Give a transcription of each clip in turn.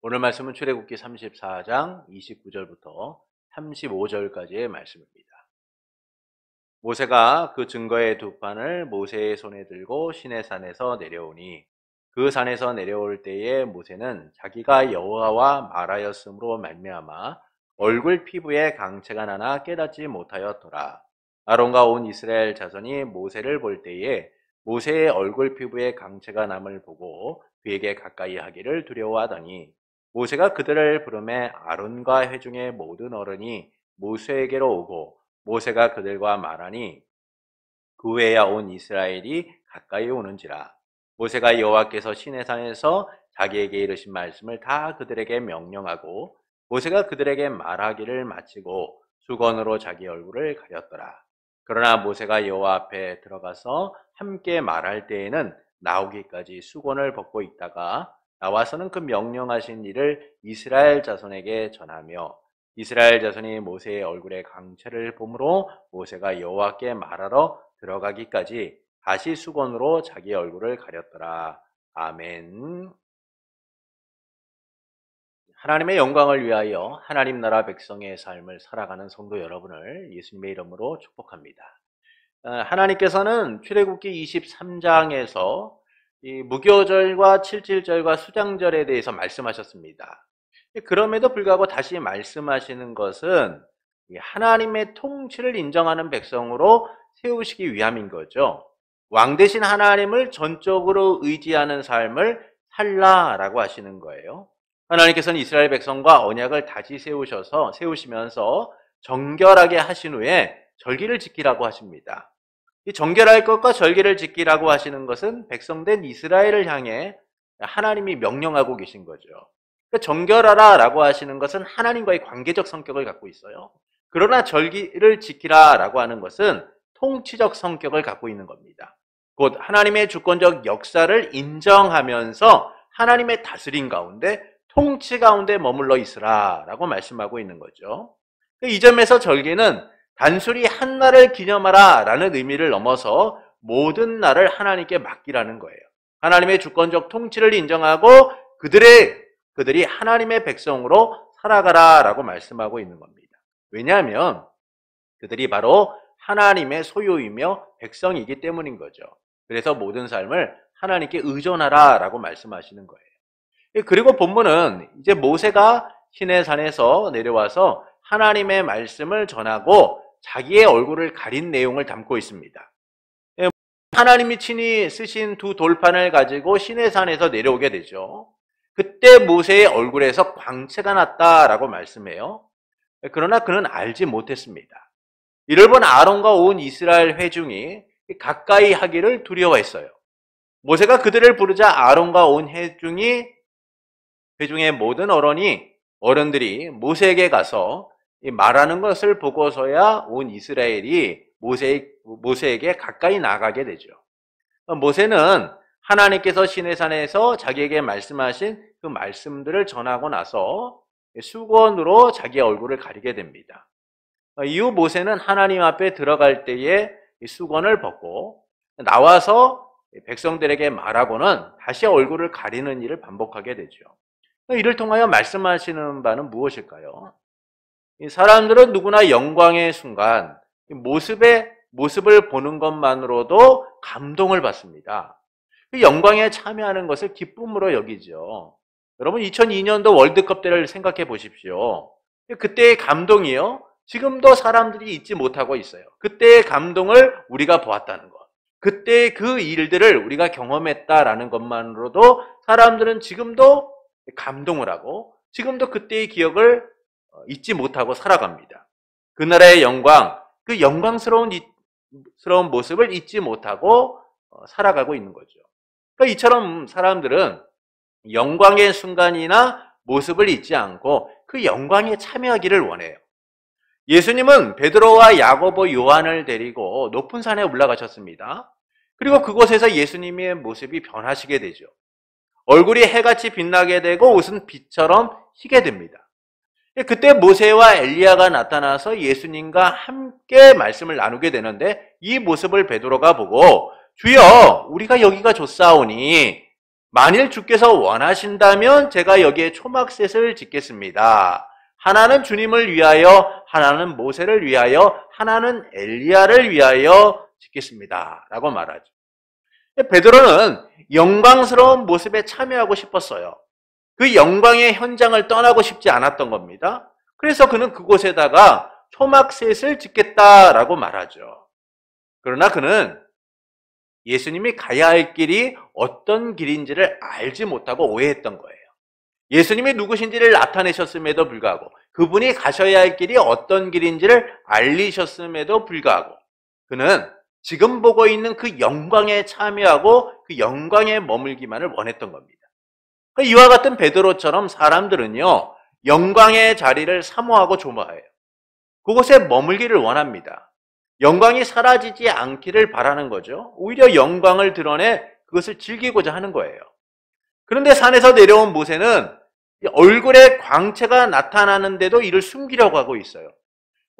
오늘 말씀은 출애굽기 34장 29절부터 35절까지의 말씀입니다. 모세가 그 증거의 두 판을 모세의 손에 들고 시내산에서 내려오니 그 산에서 내려올 때에 모세는 자기가 여호와와 말하였으므로 말미암아 얼굴 피부에 강체가 나나 깨닫지 못하였더라. 아론과 온 이스라엘 자손이 모세를 볼 때에 모세의 얼굴 피부에 강체가 남을 보고 그에게 가까이 하기를 두려워하더니 모세가 그들을 부르매 아론과 회중의 모든 어른이 모세에게로 오고 모세가 그들과 말하니 그 외야 온 이스라엘이 가까이 오는지라. 모세가 여호와께서 시내산에서 자기에게 이르신 말씀을 다 그들에게 명령하고 모세가 그들에게 말하기를 마치고 수건으로 자기 얼굴을 가렸더라. 그러나 모세가 여호와 앞에 들어가서 함께 말할 때에는 나오기까지 수건을 벗고 있다가 나와서는 그 명령하신 일을 이스라엘 자손에게 전하며 이스라엘 자손이 모세의 얼굴에 강체를 보므로 모세가 여호와께 말하러 들어가기까지 다시 수건으로 자기 얼굴을 가렸더라. 아멘. 하나님의 영광을 위하여 하나님 나라 백성의 삶을 살아가는 성도 여러분을 예수님의 이름으로 축복합니다. 하나님께서는 출애굽기 23장에서 이 무교절과 칠칠절과 수장절에 대해서 말씀하셨습니다. 그럼에도 불구하고 다시 말씀하시는 것은 하나님의 통치를 인정하는 백성으로 세우시기 위함인 거죠. 왕 대신 하나님을 전적으로 의지하는 삶을 살라라고 하시는 거예요. 하나님께서는 이스라엘 백성과 언약을 다시 세우시면서 정결하게 하신 후에 절기를 지키라고 하십니다. 이 정결할 것과 절기를 지키라고 하시는 것은 백성된 이스라엘을 향해 하나님이 명령하고 계신 거죠. 정결하라라고 하시는 것은 하나님과의 관계적 성격을 갖고 있어요. 그러나 절기를 지키라라고 하는 것은 통치적 성격을 갖고 있는 겁니다. 곧 하나님의 주권적 역사를 인정하면서 하나님의 다스림 가운데 통치 가운데 머물러 있으라라고 말씀하고 있는 거죠. 이 점에서 절기는 단순히 한 날을 기념하라라는 의미를 넘어서 모든 날을 하나님께 맡기라는 거예요. 하나님의 주권적 통치를 인정하고 그들이 하나님의 백성으로 살아가라라고 말씀하고 있는 겁니다. 왜냐하면 그들이 바로 하나님의 소유이며 백성이기 때문인 거죠. 그래서 모든 삶을 하나님께 의존하라라고 말씀하시는 거예요. 그리고 본문은 이제 모세가 시내산에서 내려와서 하나님의 말씀을 전하고 자기의 얼굴을 가린 내용을 담고 있습니다. 하나님이 친히 쓰신 두 돌판을 가지고 시내산에서 내려오게 되죠. 그때 모세의 얼굴에서 광채가 났다라고 말씀해요. 그러나 그는 알지 못했습니다. 이를 본 아론과 온 이스라엘 회중이 가까이 하기를 두려워했어요. 모세가 그들을 부르자 아론과 온 회중의 모든 어른들이 모세에게 가서 말하는 것을 보고서야 온 이스라엘이 모세에게 가까이 나가게 되죠. 모세는 하나님께서 시내산에서 자기에게 말씀하신 그 말씀들을 전하고 나서 수건으로 자기의 얼굴을 가리게 됩니다. 이후 모세는 하나님 앞에 들어갈 때에 수건을 벗고 나와서 백성들에게 말하고는 다시 얼굴을 가리는 일을 반복하게 되죠. 이를 통하여 말씀하시는 바는 무엇일까요? 사람들은 누구나 영광의 순간 모습을 보는 것만으로도 감동을 받습니다. 그 영광에 참여하는 것을 기쁨으로 여기죠. 여러분 2002년도 월드컵 때를 생각해 보십시오. 그때의 감동이요. 지금도 사람들이 잊지 못하고 있어요. 그때의 감동을 우리가 보았다는 것. 그때의 그 일들을 우리가 경험했다라는 것만으로도 사람들은 지금도 감동을 하고 지금도 그때의 기억을 잊지 못하고 살아갑니다. 그나라의 영광, 그 영광스러운 모습을 잊지 못하고 살아가고 있는 거죠. 그러니까 이처럼 사람들은 영광의 순간이나 모습을 잊지 않고 그 영광에 참여하기를 원해요. 예수님은 베드로와 야고보, 요한을 데리고 높은 산에 올라가셨습니다. 그리고 그곳에서 예수님의 모습이 변하시게 되죠. 얼굴이 해같이 빛나게 되고 옷은 빛처럼 희게 됩니다. 그때 모세와 엘리야가 나타나서 예수님과 함께 말씀을 나누게 되는데 이 모습을 베드로가 보고 주여 우리가 여기가 좋사오니 만일 주께서 원하신다면 제가 여기에 초막셋을 짓겠습니다. 하나는 주님을 위하여, 하나는 모세를 위하여, 하나는 엘리야를 위하여 짓겠습니다. 라고 말하죠. 베드로는 영광스러운 모습에 참여하고 싶었어요. 그 영광의 현장을 떠나고 싶지 않았던 겁니다. 그래서 그는 그곳에다가 초막셋을 짓겠다라고 말하죠. 그러나 그는 예수님이 가야 할 길이 어떤 길인지를 알지 못하고 오해했던 거예요. 예수님이 누구신지를 나타내셨음에도 불구하고, 그분이 가셔야 할 길이 어떤 길인지를 알리셨음에도 불구하고, 그는 지금 보고 있는 그 영광에 참여하고 그 영광에 머물기만을 원했던 겁니다. 이와 같은 베드로처럼 사람들은요, 영광의 자리를 사모하고 조마해요. 그곳에 머물기를 원합니다. 영광이 사라지지 않기를 바라는 거죠. 오히려 영광을 드러내 그것을 즐기고자 하는 거예요. 그런데 산에서 내려온 모세는 얼굴에 광채가 나타나는데도 이를 숨기려고 하고 있어요.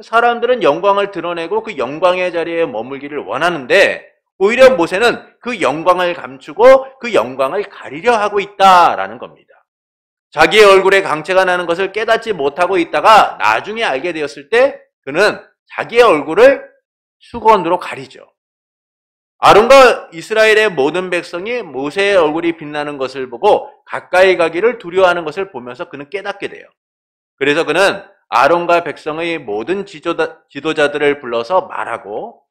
사람들은 영광을 드러내고 그 영광의 자리에 머물기를 원하는데, 오히려 모세는 그 영광을 감추고 그 영광을 가리려 하고 있다라는 겁니다. 자기의 얼굴에 광채가 나는 것을 깨닫지 못하고 있다가 나중에 알게 되었을 때 그는 자기의 얼굴을 수건으로 가리죠. 아론과 이스라엘의 모든 백성이 모세의 얼굴이 빛나는 것을 보고 가까이 가기를 두려워하는 것을 보면서 그는 깨닫게 돼요. 그래서 그는 아론과 백성의 모든 지도자들을 불러서 말하고,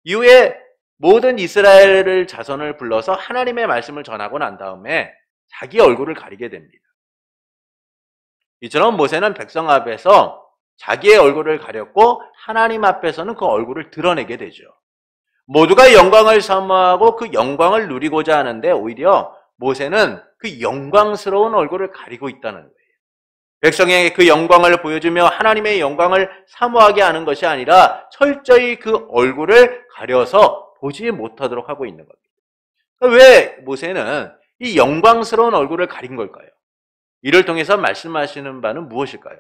이후에 모든 이스라엘 자손을 불러서 하나님의 말씀을 전하고 난 다음에 자기 얼굴을 가리게 됩니다. 이처럼 모세는 백성 앞에서 자기의 얼굴을 가렸고 하나님 앞에서는 그 얼굴을 드러내게 되죠. 모두가 영광을 사모하고 그 영광을 누리고자 하는데, 오히려 모세는 그 영광스러운 얼굴을 가리고 있다는 거예요. 백성에게 그 영광을 보여주며 하나님의 영광을 사모하게 하는 것이 아니라 철저히 그 얼굴을 가려서 보지 못하도록 하고 있는 겁니다. 왜 모세는 이 영광스러운 얼굴을 가린 걸까요? 이를 통해서 말씀하시는 바는 무엇일까요?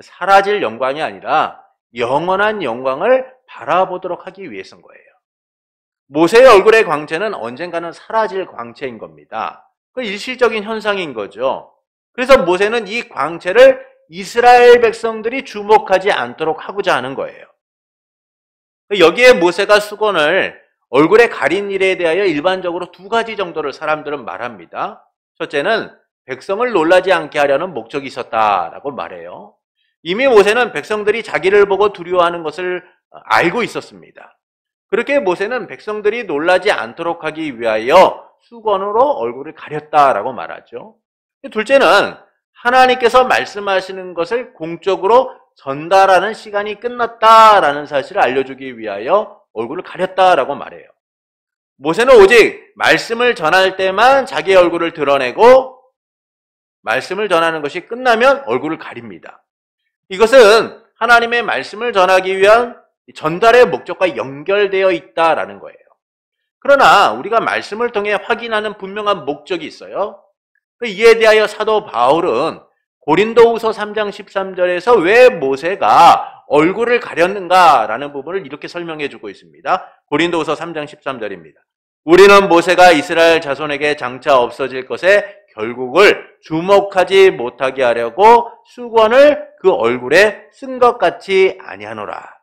사라질 영광이 아니라 영원한 영광을 바라보도록 하기 위해서인 거예요. 모세의 얼굴의 광채는 언젠가는 사라질 광채인 겁니다. 그 일시적인 현상인 거죠. 그래서 모세는 이 광채를 이스라엘 백성들이 주목하지 않도록 하고자 하는 거예요. 여기에 모세가 수건을 얼굴에 가린 일에 대하여 일반적으로 두 가지 정도를 사람들은 말합니다. 첫째는 백성을 놀라지 않게 하려는 목적이 있었다라고 말해요. 이미 모세는 백성들이 자기를 보고 두려워하는 것을 알고 있었습니다. 그렇게 모세는 백성들이 놀라지 않도록 하기 위하여 수건으로 얼굴을 가렸다라고 말하죠. 둘째는 하나님께서 말씀하시는 것을 공적으로 전달하는 시간이 끝났다라는 사실을 알려주기 위하여 얼굴을 가렸다라고 말해요. 모세는 오직 말씀을 전할 때만 자기의 얼굴을 드러내고, 말씀을 전하는 것이 끝나면 얼굴을 가립니다. 이것은 하나님의 말씀을 전하기 위한 전달의 목적과 연결되어 있다라는 거예요. 그러나 우리가 말씀을 통해 확인하는 분명한 목적이 있어요. 이에 대하여 사도 바울은 고린도후서 3장 13절에서 왜 모세가 얼굴을 가렸는가라는 부분을 이렇게 설명해 주고 있습니다. 고린도후서 3장 13절입니다. 우리는 모세가 이스라엘 자손에게 장차 없어질 것에 결국을 주목하지 못하게 하려고 수건을 그 얼굴에 쓴 것 같이 아니하노라.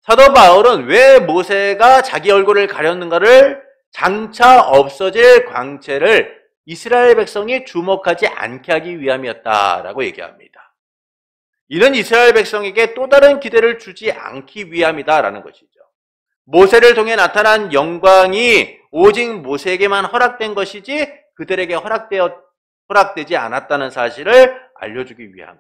사도 바울은 왜 모세가 자기 얼굴을 가렸는가를, 장차 없어질 광채를 이스라엘 백성이 주목하지 않게 하기 위함이었다라고 얘기합니다. 이는 이스라엘 백성에게 또 다른 기대를 주지 않기 위함이다라는 것이죠. 모세를 통해 나타난 영광이 오직 모세에게만 허락된 것이지 그들에게 허락되지 않았다는 사실을 알려주기 위함.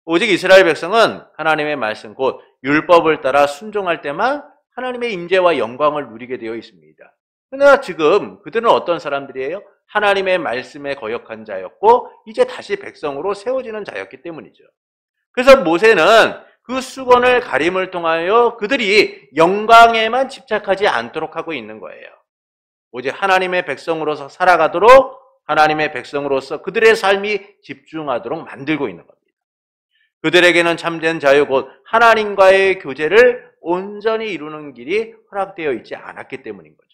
오직 이스라엘 백성은 하나님의 말씀 곧 율법을 따라 순종할 때만 하나님의 임재와 영광을 누리게 되어 있습니다. 그러나 지금 그들은 어떤 사람들이에요? 하나님의 말씀에 거역한 자였고 이제 다시 백성으로 세워지는 자였기 때문이죠. 그래서 모세는 그 수건을 가림을 통하여 그들이 영광에만 집착하지 않도록 하고 있는 거예요. 오직 하나님의 백성으로서 살아가도록, 하나님의 백성으로서 그들의 삶이 집중하도록 만들고 있는 겁니다. 그들에게는 참된 자유 곧 하나님과의 교제를 온전히 이루는 길이 허락되어 있지 않았기 때문인 거죠.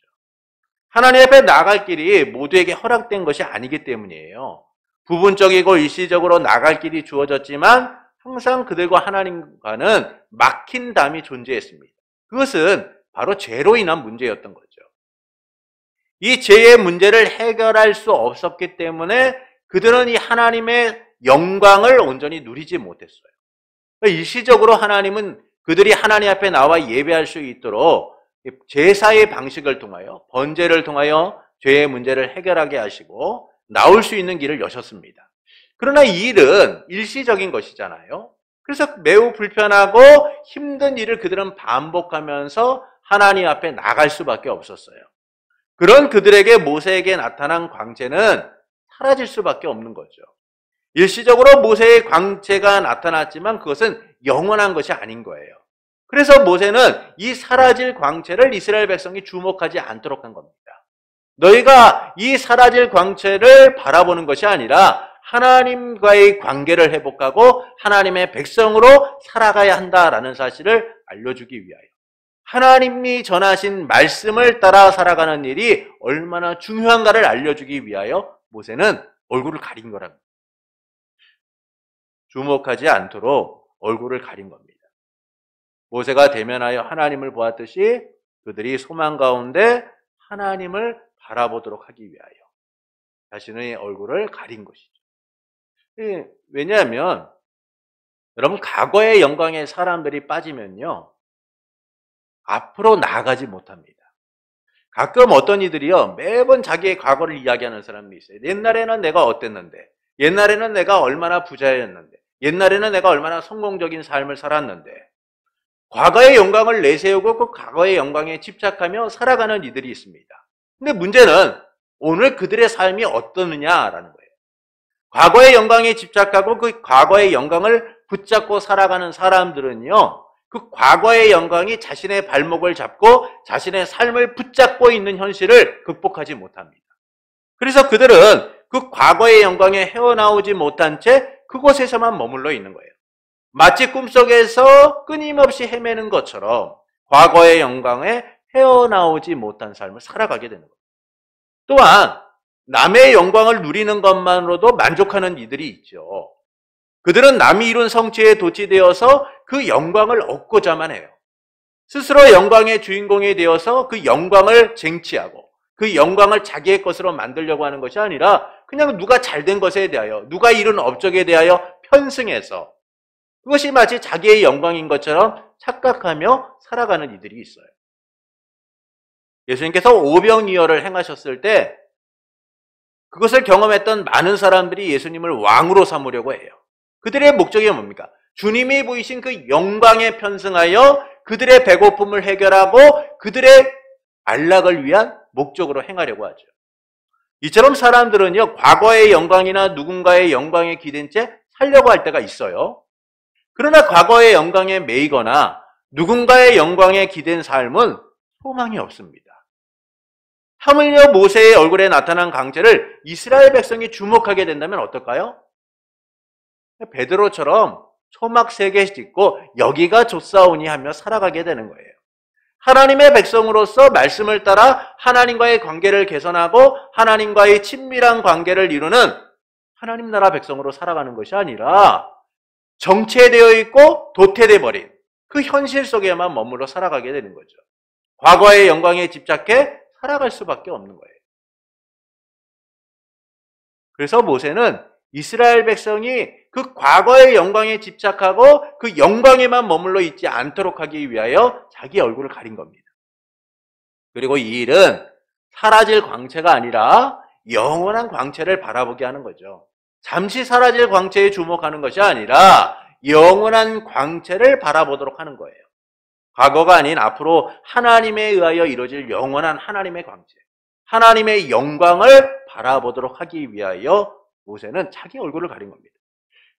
하나님 앞에 나아갈 길이 모두에게 허락된 것이 아니기 때문이에요. 부분적이고 일시적으로 나갈 길이 주어졌지만 항상 그들과 하나님과는 막힌 담이 존재했습니다. 그것은 바로 죄로 인한 문제였던 거죠. 이 죄의 문제를 해결할 수 없었기 때문에 그들은 이 하나님의 영광을 온전히 누리지 못했어요. 일시적으로 하나님은 그들이 하나님 앞에 나와 예배할 수 있도록 제사의 방식을 통하여, 번제를 통하여 죄의 문제를 해결하게 하시고 나올 수 있는 길을 여셨습니다. 그러나 이 일은 일시적인 것이잖아요. 그래서 매우 불편하고 힘든 일을 그들은 반복하면서 하나님 앞에 나갈 수밖에 없었어요. 그런 그들에게 모세에게 나타난 광채는 사라질 수밖에 없는 거죠. 일시적으로 모세의 광채가 나타났지만 그것은 영원한 것이 아닌 거예요. 그래서 모세는 이 사라질 광채를 이스라엘 백성이 주목하지 않도록 한 겁니다. 너희가 이 사라질 광채를 바라보는 것이 아니라 하나님과의 관계를 회복하고 하나님의 백성으로 살아가야 한다라는 사실을 알려주기 위하여 하나님이 전하신 말씀을 따라 살아가는 일이 얼마나 중요한가를 알려주기 위하여 모세는 얼굴을 가린 거랍니다. 주목하지 않도록 얼굴을 가린 겁니다. 모세가 대면하여 하나님을 보았듯이 그들이 소망 가운데 하나님을 바라보도록 하기 위하여 자신의 얼굴을 가린 것이죠. 왜냐하면 여러분, 과거의 영광에 사람들이 빠지면요 앞으로 나아가지 못합니다. 가끔 어떤 이들이요 매번 자기의 과거를 이야기하는 사람이 있어요. 옛날에는 내가 어땠는데, 옛날에는 내가 얼마나 부자였는데, 옛날에는 내가 얼마나 성공적인 삶을 살았는데, 과거의 영광을 내세우고 그 과거의 영광에 집착하며 살아가는 이들이 있습니다. 근데 문제는 오늘 그들의 삶이 어떠느냐라는 거예요. 과거의 영광에 집착하고 그 과거의 영광을 붙잡고 살아가는 사람들은요 그 과거의 영광이 자신의 발목을 잡고 자신의 삶을 붙잡고 있는 현실을 극복하지 못합니다. 그래서 그들은 그 과거의 영광에 헤어나오지 못한 채 그곳에서만 머물러 있는 거예요. 마치 꿈속에서 끊임없이 헤매는 것처럼 과거의 영광에 헤어나오지 못한 삶을 살아가게 되는 거예요. 또한 남의 영광을 누리는 것만으로도 만족하는 이들이 있죠. 그들은 남이 이룬 성취에 도취되어서 그 영광을 얻고자만 해요. 스스로 영광의 주인공이 되어서 그 영광을 쟁취하고 그 영광을 자기의 것으로 만들려고 하는 것이 아니라 그냥 누가 잘된 것에 대하여, 누가 이룬 업적에 대하여 편승해서 그것이 마치 자기의 영광인 것처럼 착각하며 살아가는 이들이 있어요. 예수님께서 오병이어를 행하셨을 때 그것을 경험했던 많은 사람들이 예수님을 왕으로 삼으려고 해요. 그들의 목적이 뭡니까? 주님이 보이신 그 영광에 편승하여 그들의 배고픔을 해결하고 그들의 안락을 위한 목적으로 행하려고 하죠. 이처럼 사람들은요 과거의 영광이나 누군가의 영광에 기댄 채 살려고 할 때가 있어요. 그러나 과거의 영광에 매이거나 누군가의 영광에 기댄 삶은 소망이 없습니다. 하물며 모세의 얼굴에 나타난 광채를 이스라엘 백성이 주목하게 된다면 어떨까요? 베드로처럼 초막 3개 짓고 여기가 좋사오니 하며 살아가게 되는 거예요. 하나님의 백성으로서 말씀을 따라 하나님과의 관계를 개선하고 하나님과의 친밀한 관계를 이루는 하나님 나라 백성으로 살아가는 것이 아니라 정체되어 있고 도태돼 버린 그 현실 속에만 머물러 살아가게 되는 거죠. 과거의 영광에 집착해 살아갈 수밖에 없는 거예요. 그래서 모세는 이스라엘 백성이 그 과거의 영광에 집착하고 그 영광에만 머물러 있지 않도록 하기 위하여 자기 얼굴을 가린 겁니다. 그리고 이 일은 사라질 광채가 아니라 영원한 광채를 바라보게 하는 거죠. 잠시 사라질 광채에 주목하는 것이 아니라 영원한 광채를 바라보도록 하는 거예요. 과거가 아닌 앞으로 하나님에 의하여 이루어질 영원한 하나님의 광채, 하나님의 영광을 바라보도록 하기 위하여 모세는 자기 얼굴을 가린 겁니다.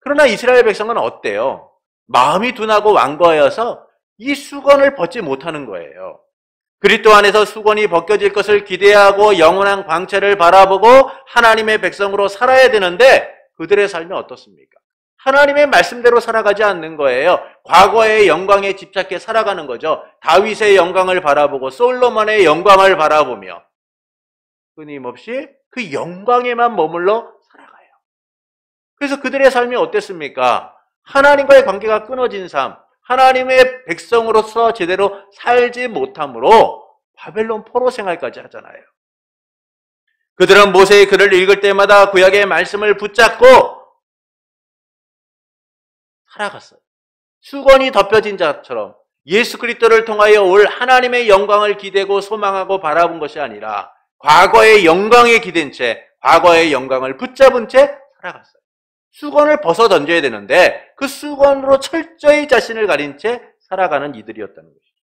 그러나 이스라엘 백성은 어때요? 마음이 둔하고 완고하여서 이 수건을 벗지 못하는 거예요. 그리스도 안에서 수건이 벗겨질 것을 기대하고 영원한 광채를 바라보고 하나님의 백성으로 살아야 되는데 그들의 삶이 어떻습니까? 하나님의 말씀대로 살아가지 않는 거예요. 과거의 영광에 집착해 살아가는 거죠. 다윗의 영광을 바라보고 솔로몬의 영광을 바라보며 끊임없이 그 영광에만 머물러 살아가요. 그래서 그들의 삶이 어땠습니까? 하나님과의 관계가 끊어진 삶, 하나님의 백성으로서 제대로 살지 못함으로 바벨론 포로 생활까지 하잖아요. 그들은 모세의 글을 읽을 때마다 구약의 말씀을 붙잡고 살아갔어요. 수건이 덮여진 자처럼 예수 그리스도를 통하여 올 하나님의 영광을 기대고 소망하고 바라본 것이 아니라 과거의 영광에 기댄 채 과거의 영광을 붙잡은 채 살아갔어요. 수건을 벗어 던져야 되는데 그 수건으로 철저히 자신을 가린 채 살아가는 이들이었다는 것이죠.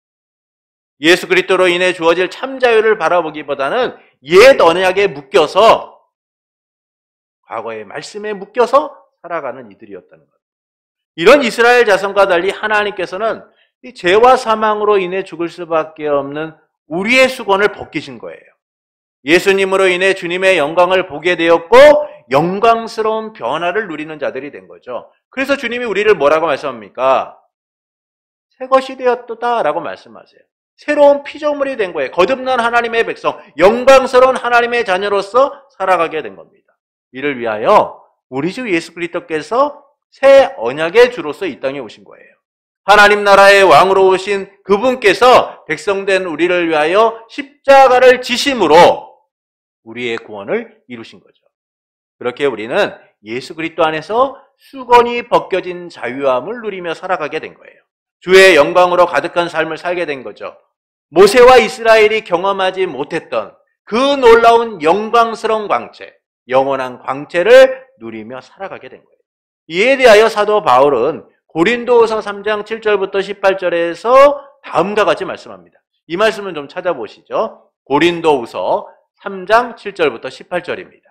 예수 그리스도로 인해 주어질 참 자유를 바라보기보다는 옛 언약에 묶여서 과거의 말씀에 묶여서 살아가는 이들이었다는 것. 이런 이스라엘 자손과 달리 하나님께서는 이 죄와 사망으로 인해 죽을 수밖에 없는 우리의 수건을 벗기신 거예요. 예수님으로 인해 주님의 영광을 보게 되었고 영광스러운 변화를 누리는 자들이 된 거죠. 그래서 주님이 우리를 뭐라고 말씀합니까? 새 것이 되었도다 라고 말씀하세요. 새로운 피조물이 된 거예요. 거듭난 하나님의 백성, 영광스러운 하나님의 자녀로서 살아가게 된 겁니다. 이를 위하여 우리 주 예수 그리스도께서 새 언약의 주로서 이 땅에 오신 거예요. 하나님 나라의 왕으로 오신 그분께서 백성된 우리를 위하여 십자가를 지심으로 우리의 구원을 이루신 거죠. 그렇게 우리는 예수 그리스도 안에서 수건이 벗겨진 자유함을 누리며 살아가게 된 거예요. 주의 영광으로 가득한 삶을 살게 된 거죠. 모세와 이스라엘이 경험하지 못했던 그 놀라운 영광스러운 광채, 영원한 광채를 누리며 살아가게 된 거예요. 이에 대하여 사도 바울은 고린도후서 3장 7절부터 18절에서 다음과 같이 말씀합니다. 이 말씀을 좀 찾아보시죠. 고린도후서 3장 7절부터 18절입니다.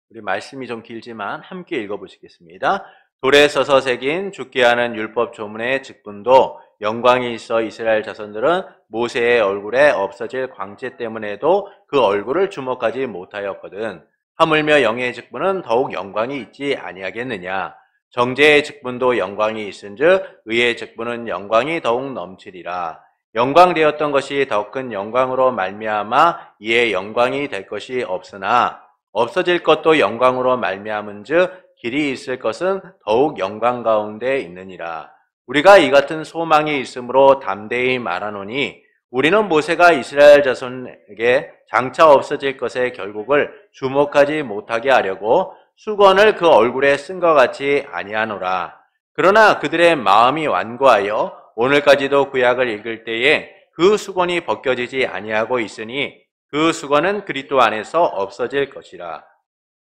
우리 말씀이 좀 길지만 함께 읽어보시겠습니다. 돌에 써서 새긴 죽게 하는 율법 조문의 직분도 영광이 있어 이스라엘 자손들은 모세의 얼굴에 없어질 광채 때문에도 그 얼굴을 주목하지 못하였거든. 하물며 영의 직분은 더욱 영광이 있지 아니하겠느냐. 정죄의 직분도 영광이 있은즉 의의 직분은 영광이 더욱 넘치리라. 영광되었던 것이 더 큰 영광으로 말미암아 이에 영광이 될 것이 없으나 없어질 것도 영광으로 말미암은즉 길이 있을 것은 더욱 영광 가운데 있느니라. 우리가 이 같은 소망이 있으므로 담대히 말하노니 우리는 모세가 이스라엘 자손에게 장차 없어질 것의 결국을 주목하지 못하게 하려고 수건을 그 얼굴에 쓴 것 같이 아니하노라. 그러나 그들의 마음이 완고하여 오늘까지도 구약을 읽을 때에 그 수건이 벗겨지지 아니하고 있으니 그 수건은 그리스도 안에서 없어질 것이라.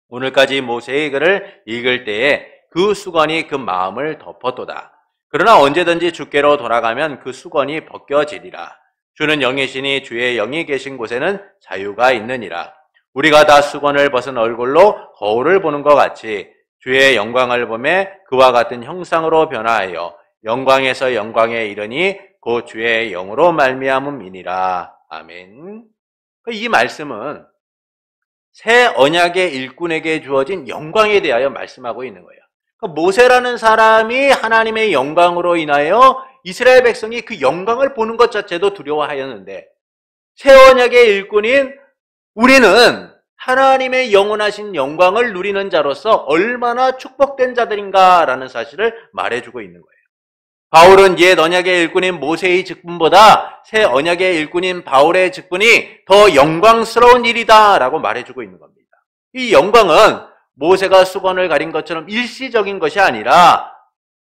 오늘까지 모세의 글을 읽을 때에 그 수건이 그 마음을 덮었도다. 그러나 언제든지 주께로 돌아가면 그 수건이 벗겨지리라. 주는 영이시니 주의 영이 계신 곳에는 자유가 있느니라. 우리가 다 수건을 벗은 얼굴로 거울을 보는 것 같이 주의 영광을 보매 그와 같은 형상으로 변화하여 영광에서 영광에 이르니 곧 주의 영으로 말미암음이니라. 아멘. 이 말씀은 새 언약의 일꾼에게 주어진 영광에 대하여 말씀하고 있는 거예요. 모세라는 사람이 하나님의 영광으로 인하여 이스라엘 백성이 그 영광을 보는 것 자체도 두려워하였는데 새 언약의 일꾼인 우리는 하나님의 영원하신 영광을 누리는 자로서 얼마나 축복된 자들인가라는 사실을 말해주고 있는 거예요. 바울은 옛 언약의 일꾼인 모세의 직분보다 새 언약의 일꾼인 바울의 직분이 더 영광스러운 일이다라고 말해주고 있는 겁니다. 이 영광은 모세가 수건을 가린 것처럼 일시적인 것이 아니라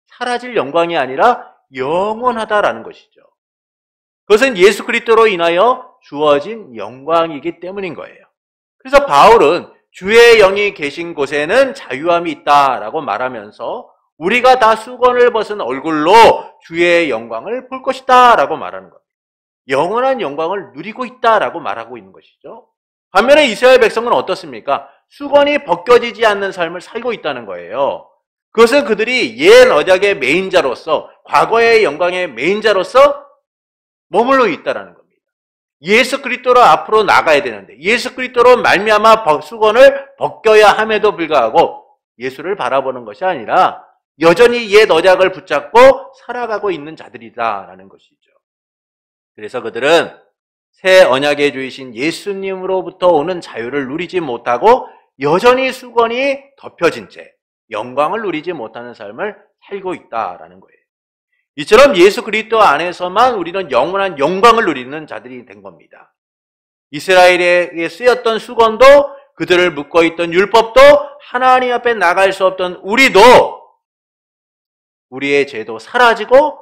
사라질 영광이 아니라 영원하다라는 것이죠. 그것은 예수 그리스도로 인하여 주어진 영광이기 때문인 거예요. 그래서 바울은 주의 영이 계신 곳에는 자유함이 있다라고 말하면서 우리가 다 수건을 벗은 얼굴로 주의 영광을 볼 것이다 라고 말하는 겁니다. 영원한 영광을 누리고 있다라고 말하고 있는 것이죠. 반면에 이스라엘 백성은 어떻습니까? 수건이 벗겨지지 않는 삶을 살고 있다는 거예요. 그것은 그들이 옛 언약의 메인자로서 과거의 영광의 메인자로서 머물러 있다는 겁니다. 예수 그리스도로 앞으로 나가야 되는데 예수 그리스도로 말미암아 수건을 벗겨야 함에도 불구하고 예수를 바라보는 것이 아니라 여전히 옛 언약을 붙잡고 살아가고 있는 자들이다라는 것이죠. 그래서 그들은 새 언약의 주이신 예수님으로부터 오는 자유를 누리지 못하고 여전히 수건이 덮여진 채 영광을 누리지 못하는 삶을 살고 있다라는 거예요. 이처럼 예수 그리스도 안에서만 우리는 영원한 영광을 누리는 자들이 된 겁니다. 이스라엘에게 쓰였던 수건도, 그들을 묶어 있던 율법도, 하나님 앞에 나갈 수 없던 우리도, 우리의 죄도 사라지고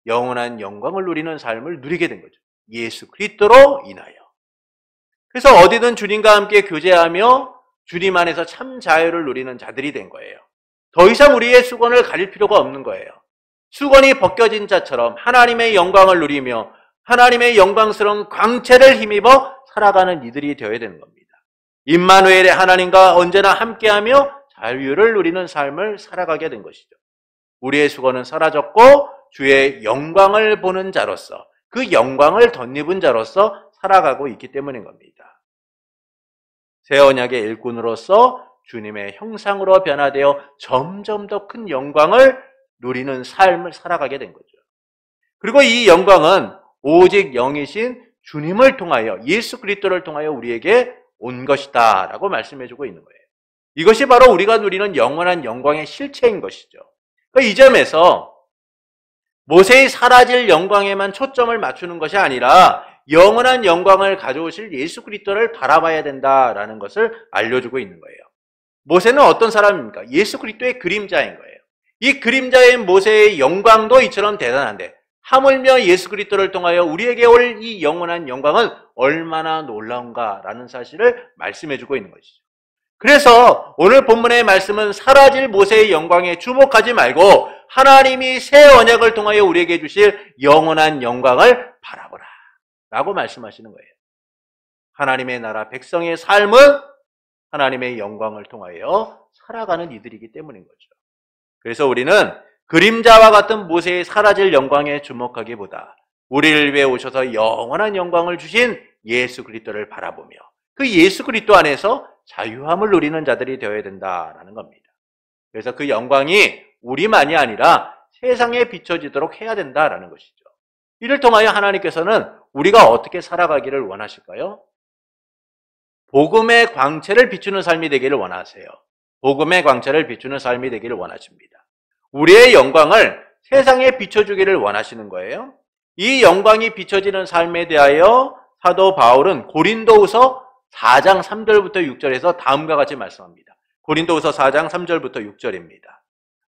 영원한 영광을 누리는 삶을 누리게 된 거죠. 예수 그리스도로 인하여. 그래서 어디든 주님과 함께 교제하며 주님 안에서 참 자유를 누리는 자들이 된 거예요. 더 이상 우리의 수건을 가릴 필요가 없는 거예요. 수건이 벗겨진 자처럼 하나님의 영광을 누리며 하나님의 영광스러운 광채를 힘입어 살아가는 이들이 되어야 되는 겁니다. 임마누엘의 하나님과 언제나 함께하며 자유를 누리는 삶을 살아가게 된 것이죠. 우리의 수건은 사라졌고 주의 영광을 보는 자로서, 그 영광을 덧입은 자로서 살아가고 있기 때문인 겁니다. 새 언약의 일꾼으로서 주님의 형상으로 변화되어 점점 더 큰 영광을 누리는 삶을 살아가게 된 거죠. 그리고 이 영광은 오직 영이신 주님을 통하여, 예수 그리스도를 통하여 우리에게 온 것이다 라고 말씀해주고 있는 거예요. 이것이 바로 우리가 누리는 영원한 영광의 실체인 것이죠. 그러니까 이 점에서 모세의 사라질 영광에만 초점을 맞추는 것이 아니라 영원한 영광을 가져오실 예수 그리스도를 바라봐야 된다라는 것을 알려주고 있는 거예요. 모세는 어떤 사람입니까? 예수 그리스도의 그림자인 거예요. 이 그림자인 모세의 영광도 이처럼 대단한데 하물며 예수 그리스도를 통하여 우리에게 올 이 영원한 영광은 얼마나 놀라운가라는 사실을 말씀해주고 있는 것이죠. 그래서 오늘 본문의 말씀은 사라질 모세의 영광에 주목하지 말고 하나님이 새 언약을 통하여 우리에게 주실 영원한 영광을 바라보라 라고 말씀하시는 거예요. 하나님의 나라 백성의 삶은 하나님의 영광을 통하여 살아가는 이들이기 때문인 거죠. 그래서 우리는 그림자와 같은 모세의 사라질 영광에 주목하기보다 우리를 위해 오셔서 영원한 영광을 주신 예수 그리스도를 바라보며 그 예수 그리스도 안에서 자유함을 누리는 자들이 되어야 된다라는 겁니다. 그래서 그 영광이 우리만이 아니라 세상에 비춰지도록 해야 된다라는 것이죠. 이를 통하여 하나님께서는 우리가 어떻게 살아가기를 원하실까요? 복음의 광채를 비추는 삶이 되기를 원하세요. 복음의 광채를 비추는 삶이 되기를 원하십니다. 우리의 영광을 세상에 비춰주기를 원하시는 거예요. 이 영광이 비춰지는 삶에 대하여 사도 바울은 고린도후서 4장 3절부터 6절에서 다음과 같이 말씀합니다. 고린도후서 4장 3절부터 6절입니다.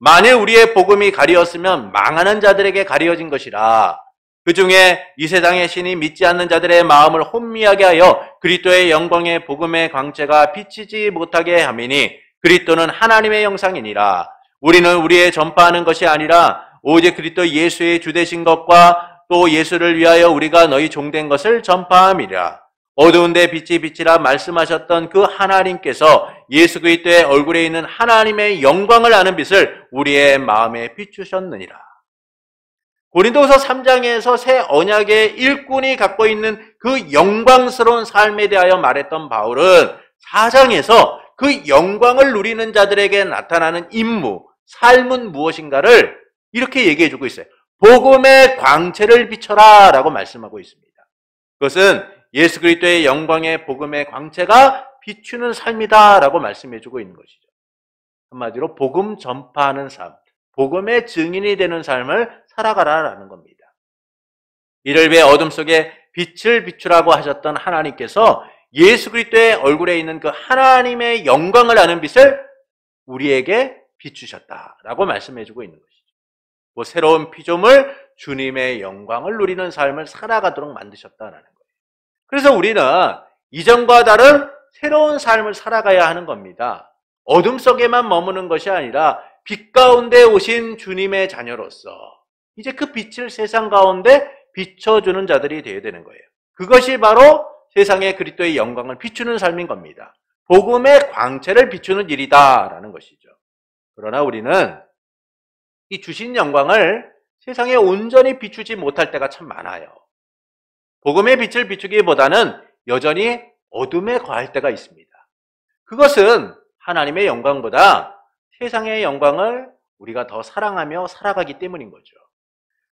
만일 우리의 복음이 가리었으면 망하는 자들에게 가리어진 것이라. 그 중에 이 세상의 신이 믿지 않는 자들의 마음을 혼미하게 하여 그리스도의 영광의 복음의 광채가 비치지 못하게 함이니 그리스도는 하나님의 형상이니라. 우리는 우리의 전파하는 것이 아니라 오직 그리스도 예수의 주되신 것과 또 예수를 위하여 우리가 너희 종된 것을 전파함이라. 어두운 데 빛이 비치라 말씀하셨던 그 하나님께서 예수 그리스도의 얼굴에 있는 하나님의 영광을 아는 빛을 우리의 마음에 비추셨느니라. 고린도후서 3장에서 새 언약의 일꾼이 갖고 있는 그 영광스러운 삶에 대하여 말했던 바울은 4장에서 그 영광을 누리는 자들에게 나타나는 임무, 삶은 무엇인가를 이렇게 얘기해주고 있어요. 복음의 광채를 비춰라 라고 말씀하고 있습니다. 그것은 예수 그리스도의 영광의 복음의 광채가 비추는 삶이다 라고 말씀해주고 있는 것이죠. 한마디로 복음 전파하는 삶, 복음의 증인이 되는 삶을 살아가라라는 겁니다. 이를 위해 어둠 속에 빛을 비추라고 하셨던 하나님께서 예수 그리스도의 얼굴에 있는 그 하나님의 영광을 아는 빛을 우리에게 비추셨다라고 말씀해주고 있는 것이죠. 새로운 피조물 주님의 영광을 누리는 삶을 살아가도록 만드셨다라는 거예요. 그래서 우리는 이전과 다른 새로운 삶을 살아가야 하는 겁니다. 어둠 속에만 머무는 것이 아니라 빛 가운데 오신 주님의 자녀로서 이제 그 빛을 세상 가운데 비춰주는 자들이 되어야 되는 거예요. 그것이 바로 세상의 그리스도의 영광을 비추는 삶인 겁니다. 복음의 광채를 비추는 일이다라는 것이죠. 그러나 우리는 이 주신 영광을 세상에 온전히 비추지 못할 때가 참 많아요. 복음의 빛을 비추기보다는 여전히 어둠에 거할 때가 있습니다. 그것은 하나님의 영광보다 세상의 영광을 우리가 더 사랑하며 살아가기 때문인 거죠.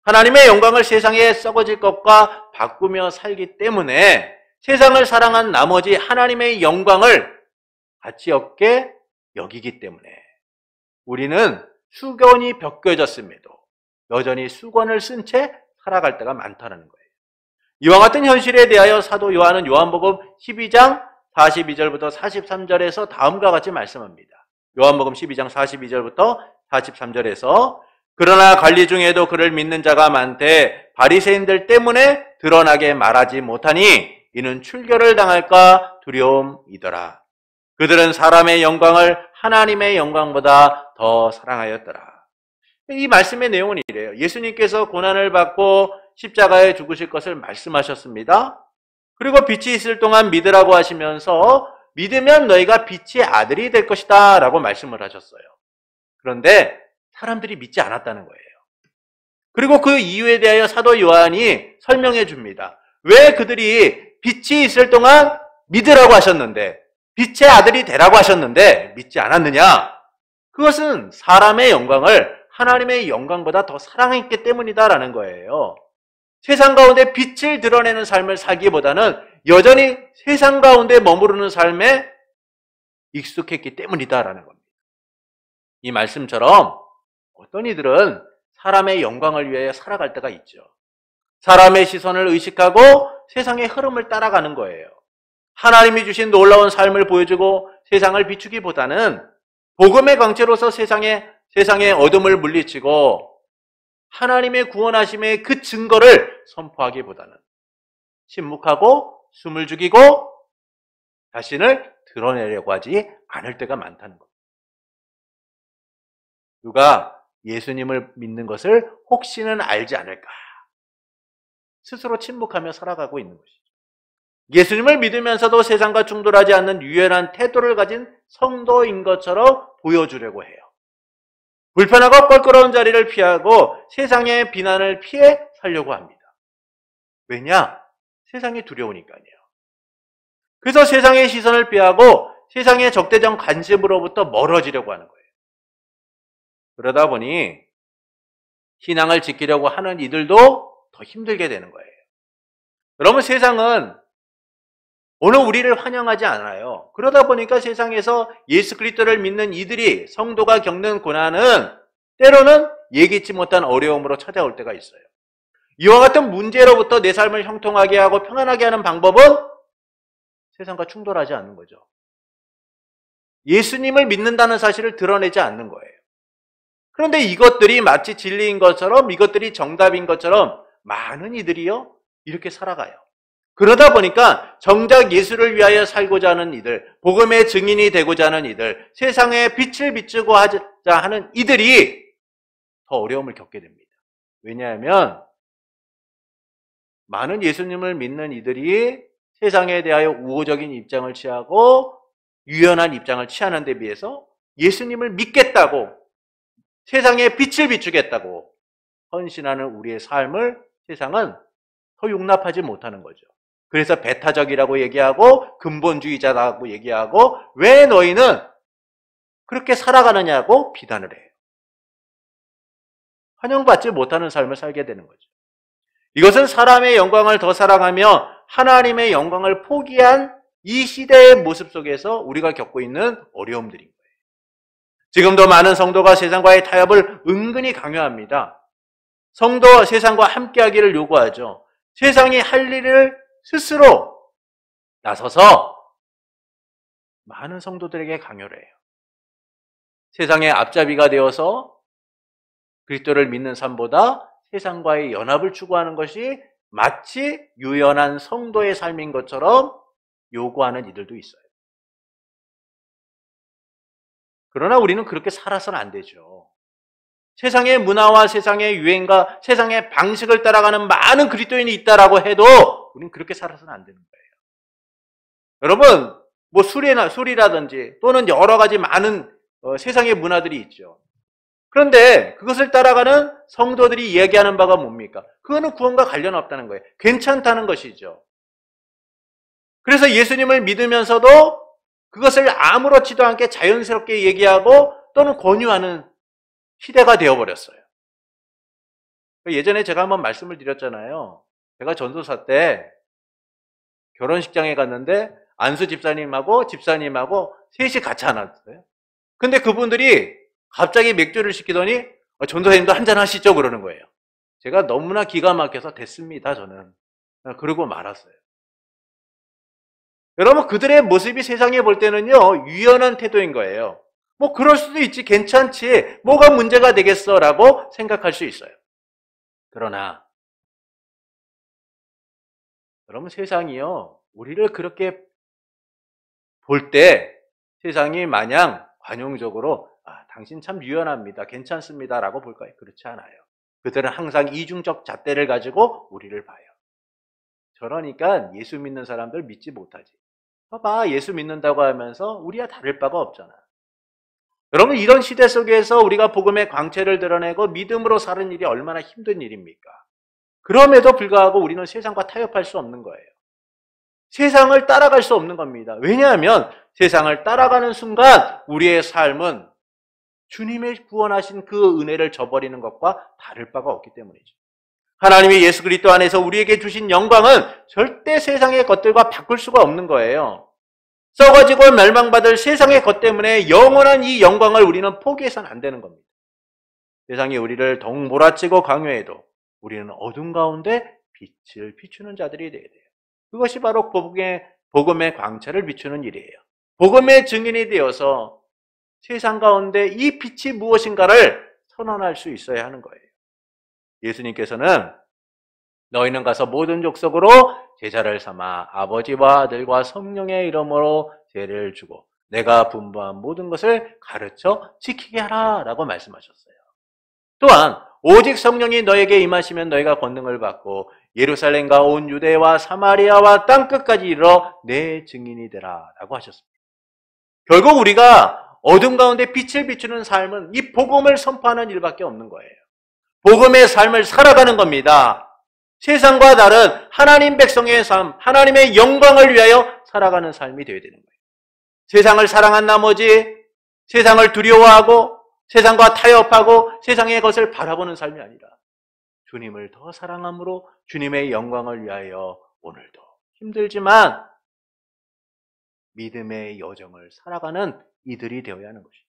하나님의 영광을 세상에 썩어질 것과 바꾸며 살기 때문에 세상을 사랑한 나머지 하나님의 영광을 가치 없게 여기기 때문에 우리는 수건이 벗겨졌음에도 여전히 수건을 쓴 채 살아갈 때가 많다는 거예요. 이와 같은 현실에 대하여 사도 요한은 요한복음 12장 42절부터 43절에서 다음과 같이 말씀합니다. 요한복음 12장 42절부터 43절에서 그러나 관리 중에도 그를 믿는 자가 많되 바리새인들 때문에 드러나게 말하지 못하니 이는 출교를 당할까 두려움이더라. 그들은 사람의 영광을 하나님의 영광보다 더 사랑하였더라. 이 말씀의 내용은 이래요. 예수님께서 고난을 받고 십자가에 죽으실 것을 말씀하셨습니다. 그리고 빛이 있을 동안 믿으라고 하시면서 믿으면 너희가 빛의 아들이 될 것이다 라고 말씀을 하셨어요. 그런데 사람들이 믿지 않았다는 거예요. 그리고 그 이유에 대하여 사도 요한이 설명해 줍니다. 왜 그들이 빛이 있을 동안 믿으라고 하셨는데 빛의 아들이 되라고 하셨는데 믿지 않았느냐? 그것은 사람의 영광을 하나님의 영광보다 더 사랑했기 때문이다라는 거예요. 세상 가운데 빛을 드러내는 삶을 살기보다는 여전히 세상 가운데 머무르는 삶에 익숙했기 때문이다라는 겁니다. 이 말씀처럼 어떤 이들은 사람의 영광을 위해 살아갈 때가 있죠. 사람의 시선을 의식하고 세상의 흐름을 따라가는 거예요. 하나님이 주신 놀라운 삶을 보여주고 세상을 비추기보다는 복음의 광채로서 세상의 어둠을 물리치고 하나님의 구원하심의 그 증거를 선포하기보다는 침묵하고 숨을 죽이고 자신을 드러내려고 하지 않을 때가 많다는 겁니다. 누가 예수님을 믿는 것을 혹시는 알지 않을까? 스스로 침묵하며 살아가고 있는 것이죠. 예수님을 믿으면서도 세상과 충돌하지 않는 유연한 태도를 가진 성도인 것처럼 보여주려고 해요. 불편하고 껄끄러운 자리를 피하고 세상의 비난을 피해 살려고 합니다. 왜냐? 세상이 두려우니까요. 그래서 세상의 시선을 피하고 세상의 적대적 관심으로부터 멀어지려고 하는 거예요. 그러다 보니 신앙을 지키려고 하는 이들도 더 힘들게 되는 거예요. 여러분, 세상은 오늘 우리를 환영하지 않아요. 그러다 보니까 세상에서 예수 그리스도를 믿는 이들이 성도가 겪는 고난은 때로는 예기치 못한 어려움으로 찾아올 때가 있어요. 이와 같은 문제로부터 내 삶을 형통하게 하고 평안하게 하는 방법은 세상과 충돌하지 않는 거죠. 예수님을 믿는다는 사실을 드러내지 않는 거예요. 그런데 이것들이 마치 진리인 것처럼, 이것들이 정답인 것처럼 많은 이들이요 이렇게 살아가요. 그러다 보니까 정작 예수를 위하여 살고자 하는 이들, 복음의 증인이 되고자 하는 이들, 세상에 빛을 비추고 하자 하는 이들이 더 어려움을 겪게 됩니다. 왜냐하면 많은 예수님을 믿는 이들이 세상에 대하여 우호적인 입장을 취하고 유연한 입장을 취하는 데 비해서 예수님을 믿겠다고, 세상에 빛을 비추겠다고 헌신하는 우리의 삶을 세상은 더 용납하지 못하는 거죠. 그래서 배타적이라고 얘기하고 근본주의자라고 얘기하고 왜 너희는 그렇게 살아가느냐고 비난을 해요. 환영받지 못하는 삶을 살게 되는 거죠. 이것은 사람의 영광을 더 사랑하며 하나님의 영광을 포기한 이 시대의 모습 속에서 우리가 겪고 있는 어려움들인 거예요. 지금도 많은 성도가 세상과의 타협을 은근히 강요합니다. 성도와 세상과 함께하기를 요구하죠. 세상이 할 일을 스스로 나서서 많은 성도들에게 강요를 해요. 세상의 앞잡이가 되어서 그리스도를 믿는 삶보다 세상과의 연합을 추구하는 것이 마치 유연한 성도의 삶인 것처럼 요구하는 이들도 있어요. 그러나 우리는 그렇게 살아서는 안 되죠. 세상의 문화와 세상의 유행과 세상의 방식을 따라가는 많은 그리스도인이 있다라고 해도 우리는 그렇게 살아서는 안 되는 거예요. 여러분, 뭐 술이라든지 또는 여러 가지 많은 세상의 문화들이 있죠. 그런데 그것을 따라가는 성도들이 이야기하는 바가 뭡니까? 그거는 구원과 관련 없다는 거예요. 괜찮다는 것이죠. 그래서 예수님을 믿으면서도 그것을 아무렇지도 않게 자연스럽게 얘기하고 또는 권유하는 시대가 되어버렸어요. 예전에 제가 한번 말씀을 드렸잖아요. 제가 전도사 때 결혼식장에 갔는데 안수 집사님하고 셋이 같이 앉았어요. 근데 그분들이 갑자기 맥주를 시키더니 전도사님도 한잔 하시죠 그러는 거예요. 제가 너무나 기가 막혀서 됐습니다 저는. 그러고 말았어요. 여러분 그들의 모습이 세상에 볼 때는요 유연한 태도인 거예요. 뭐 그럴 수도 있지 괜찮지 뭐가 문제가 되겠어 라고 생각할 수 있어요. 그러나 여러분 세상이요 우리를 그렇게 볼 때 세상이 마냥 관용적으로 당신 참 유연합니다 괜찮습니다 라고 볼까요? 그렇지 않아요. 그들은 항상 이중적 잣대를 가지고 우리를 봐요. 저러니까 예수 믿는 사람들 믿지 못하지. 봐봐 예수 믿는다고 하면서 우리와 다를 바가 없잖아. 여러분 이런 시대 속에서 우리가 복음의 광채를 드러내고 믿음으로 사는 일이 얼마나 힘든 일입니까? 그럼에도 불구하고 우리는 세상과 타협할 수 없는 거예요. 세상을 따라갈 수 없는 겁니다. 왜냐하면 세상을 따라가는 순간 우리의 삶은 주님의 구원하신 그 은혜를 저버리는 것과 다를 바가 없기 때문이죠. 하나님이 예수 그리스도 안에서 우리에게 주신 영광은 절대 세상의 것들과 바꿀 수가 없는 거예요. 썩어지고 멸망받을 세상의 것 때문에 영원한 이 영광을 우리는 포기해서는 안 되는 겁니다. 세상이 우리를 더욱 몰아치고 강요해도 우리는 어둠 가운데 빛을 비추는 자들이 되어야 돼요. 그것이 바로 복음의 광채를 비추는 일이에요. 복음의 증인이 되어서 세상 가운데 이 빛이 무엇인가를 선언할 수 있어야 하는 거예요. 예수님께서는 너희는 가서 모든 족속으로 제자를 삼아 아버지와 아들과 성령의 이름으로 죄를 주고 내가 분부한 모든 것을 가르쳐 지키게 하라 라고 말씀하셨어요. 또한 오직 성령이 너에게 임하시면 너희가 권능을 받고 예루살렘과 온 유대와 사마리아와 땅끝까지 이르러 내 증인이 되라 라고 하셨습니다. 결국 우리가 어둠 가운데 빛을 비추는 삶은 이 복음을 선포하는 일밖에 없는 거예요. 복음의 삶을 살아가는 겁니다. 세상과 다른 하나님 백성의 삶, 하나님의 영광을 위하여 살아가는 삶이 되어야 되는 거예요. 세상을 사랑한 나머지 세상을 두려워하고 세상과 타협하고 세상의 것을 바라보는 삶이 아니라 주님을 더 사랑함으로 주님의 영광을 위하여 오늘도 힘들지만 믿음의 여정을 살아가는 이들이 되어야 하는 것이죠.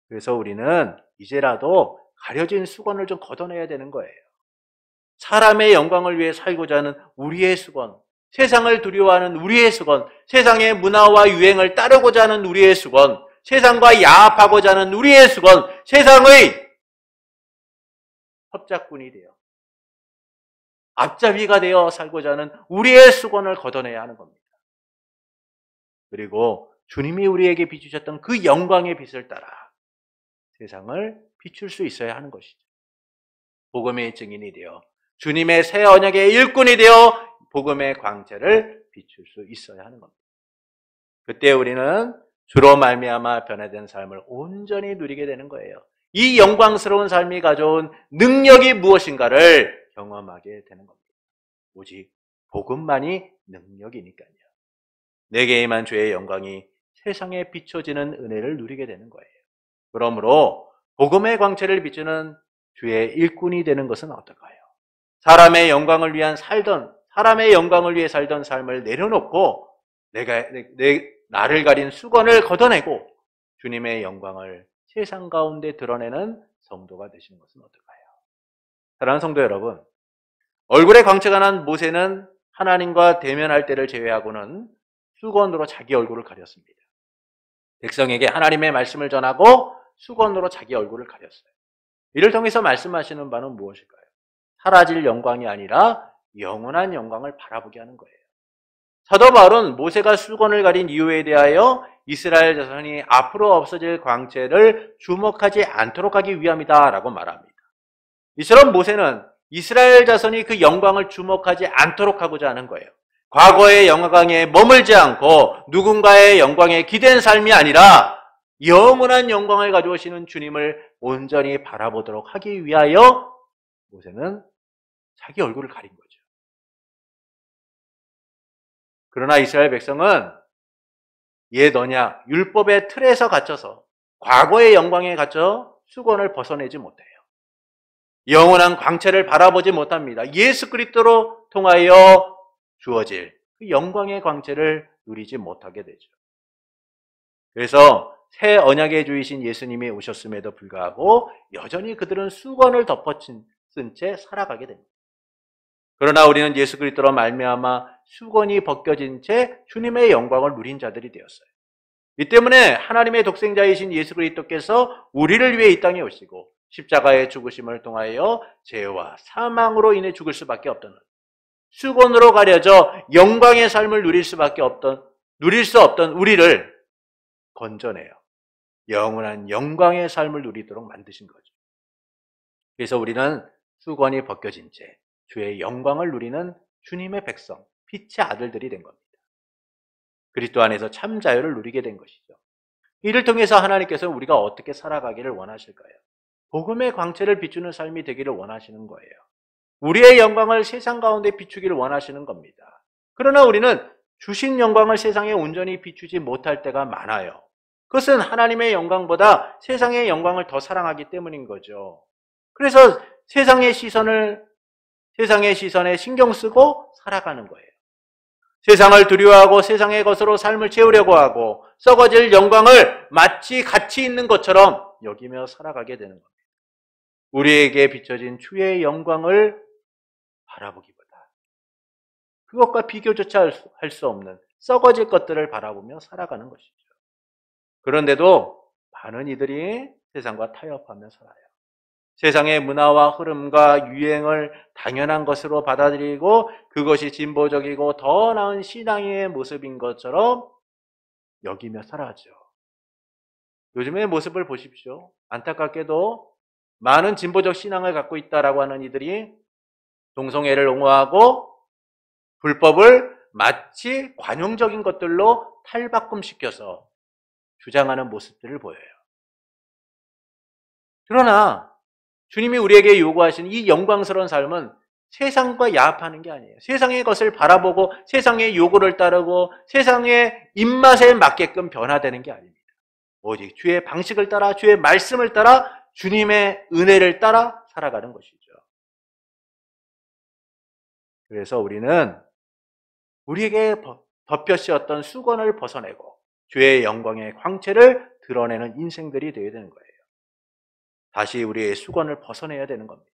그래서 우리는 이제라도 가려진 수건을 좀 걷어내야 되는 거예요. 사람의 영광을 위해 살고자 하는 우리의 수건, 세상을 두려워하는 우리의 수건, 세상의 문화와 유행을 따르고자 하는 우리의 수건, 세상과 야합하고자 하는 우리의 수건, 세상의 협작꾼이 되어 앞잡이가 되어 살고자 하는 우리의 수건을 걷어내야 하는 겁니다. 그리고 주님이 우리에게 비추셨던 그 영광의 빛을 따라 세상을 비출 수 있어야 하는 것이죠. 복음의 증인이 되어 주님의 새 언약의 일꾼이 되어 복음의 광채를 비출 수 있어야 하는 겁니다. 그때 우리는 주로 말미암아 변화된 삶을 온전히 누리게 되는 거예요. 이 영광스러운 삶이 가져온 능력이 무엇인가를 경험하게 되는 겁니다. 오직 복음만이 능력이니까요. 내게 임한 주의 영광이 세상에 비춰지는 은혜를 누리게 되는 거예요. 그러므로 복음의 광채를 비추는 주의 일꾼이 되는 것은 어떨까요? 사람의 영광을 위해 살던 삶을 내려놓고 나를 가린 수건을 걷어내고 주님의 영광을 세상 가운데 드러내는 성도가 되시는 것은 어떨까요? 사랑하는 성도 여러분, 얼굴에 광채가 난 모세는 하나님과 대면할 때를 제외하고는 수건으로 자기 얼굴을 가렸습니다. 백성에게 하나님의 말씀을 전하고 수건으로 자기 얼굴을 가렸어요. 이를 통해서 말씀하시는 바는 무엇일까요? 사라질 영광이 아니라 영원한 영광을 바라보게 하는 거예요. 사도 바울은 모세가 수건을 가린 이유에 대하여 이스라엘 자손이 앞으로 없어질 광채를 주목하지 않도록 하기 위함이다라고 말합니다. 이처럼 모세는 이스라엘 자손이 그 영광을 주목하지 않도록 하고자 하는 거예요. 과거의 영광에 머물지 않고 누군가의 영광에 기댄 삶이 아니라 영원한 영광을 가져오시는 주님을 온전히 바라보도록 하기 위하여 모세는 자기 얼굴을 가린 거죠. 그러나 이스라엘 백성은 옛 언약, 율법의 틀에서 갇혀서 과거의 영광에 갇혀 수건을 벗어내지 못해요. 영원한 광채를 바라보지 못합니다. 예수 그리스도로 통하여 주어질 그 영광의 광채를 누리지 못하게 되죠. 그래서 새 언약의 주이신 예수님이 오셨음에도 불구하고 여전히 그들은 수건을 쓴 채 살아가게 됩니다. 그러나 우리는 예수 그리스도로 말미암아 수건이 벗겨진 채 주님의 영광을 누린 자들이 되었어요. 이 때문에 하나님의 독생자이신 예수 그리스도께서 우리를 위해 이 땅에 오시고 십자가의 죽으심을 통하여 죄와 사망으로 인해 죽을 수밖에 없던, 수건으로 가려져 영광의 삶을 누릴 수 없던 우리를 건져내요. 영원한 영광의 삶을 누리도록 만드신 거죠. 그래서 우리는 수건이 벗겨진 채 주의 영광을 누리는 주님의 백성, 빛의 아들들이 된 겁니다. 그리스도 안에서 참 자유를 누리게 된 것이죠. 이를 통해서 하나님께서 우리가 어떻게 살아가기를 원하실까요? 복음의 광채를 비추는 삶이 되기를 원하시는 거예요. 우리의 영광을 세상 가운데 비추기를 원하시는 겁니다. 그러나 우리는 주신 영광을 세상에 온전히 비추지 못할 때가 많아요. 그것은 하나님의 영광보다 세상의 영광을 더 사랑하기 때문인 거죠. 그래서 세상의 시선에 신경 쓰고 살아가는 거예요. 세상을 두려워하고 세상의 것으로 삶을 채우려고 하고 썩어질 영광을 마치 가치 있는 것처럼 여기며 살아가게 되는 겁니다. 우리에게 비춰진 주의 영광을 바라보기보다 그것과 비교조차 할 수 없는 썩어질 것들을 바라보며 살아가는 것이죠. 그런데도 많은 이들이 세상과 타협하며 살아요. 세상의 문화와 흐름과 유행을 당연한 것으로 받아들이고 그것이 진보적이고 더 나은 신앙의 모습인 것처럼 여기며 살아가죠. 요즘의 모습을 보십시오. 안타깝게도 많은 진보적 신앙을 갖고 있다라고 하는 이들이 동성애를 옹호하고 불법을 마치 관용적인 것들로 탈바꿈시켜서 주장하는 모습들을 보여요. 그러나 주님이 우리에게 요구하신 이 영광스러운 삶은 세상과 야합하는 게 아니에요. 세상의 것을 바라보고 세상의 요구를 따르고 세상의 입맛에 맞게끔 변화되는 게 아닙니다. 오직 주의 방식을 따라 주의 말씀을 따라 주님의 은혜를 따라 살아가는 것이죠. 그래서 우리는 우리에게 덮여 씌웠던 수건을 벗어내고 주의 영광의 광채를 드러내는 인생들이 되어야 되는 거예요. 다시 우리의 수건을 벗어내야 되는 겁니다.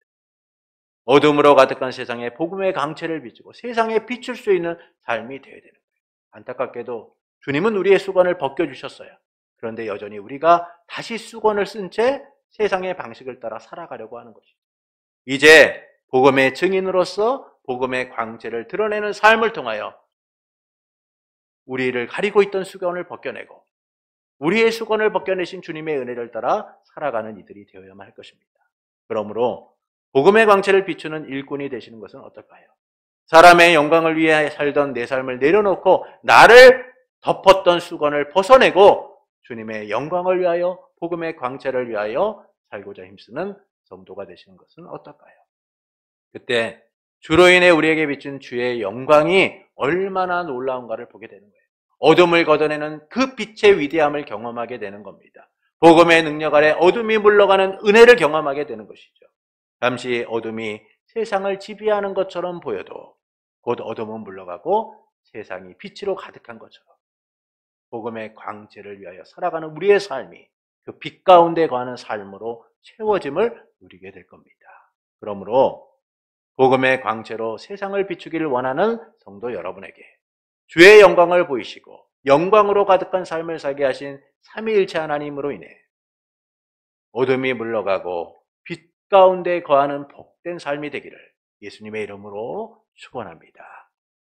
어둠으로 가득한 세상에 복음의 광채를 비추고 세상에 비출 수 있는 삶이 되어야 되는 거예요. 안타깝게도 주님은 우리의 수건을 벗겨주셨어요. 그런데 여전히 우리가 다시 수건을 쓴 채 세상의 방식을 따라 살아가려고 하는 것이죠. 이제 복음의 증인으로서 복음의 광채를 드러내는 삶을 통하여 우리를 가리고 있던 수건을 벗겨내고 우리의 수건을 벗겨내신 주님의 은혜를 따라 살아가는 이들이 되어야만 할 것입니다. 그러므로 복음의 광채를 비추는 일꾼이 되시는 것은 어떨까요? 사람의 영광을 위해 살던 내 삶을 내려놓고 나를 덮었던 수건을 벗어내고 주님의 영광을 위하여 복음의 광채를 위하여 살고자 힘쓰는 성도가 되시는 것은 어떨까요? 그때 주로 인해 우리에게 비춘 주의 영광이 얼마나 놀라운가를 보게 되는 거예요. 어둠을 걷어내는 그 빛의 위대함을 경험하게 되는 겁니다. 복음의 능력 아래 어둠이 물러가는 은혜를 경험하게 되는 것이죠. 잠시 어둠이 세상을 지배하는 것처럼 보여도 곧 어둠은 물러가고 세상이 빛으로 가득한 것처럼 복음의 광채를 위하여 살아가는 우리의 삶이 그 빛 가운데 거하는 삶으로 채워짐을 누리게 될 겁니다. 그러므로 복음의 광채로 세상을 비추기를 원하는 성도 여러분에게 주의 영광을 보이시고 영광으로 가득한 삶을 살게 하신 삼위일체 하나님으로 인해 어둠이 물러가고 빛 가운데 거하는 복된 삶이 되기를 예수님의 이름으로 축원합니다.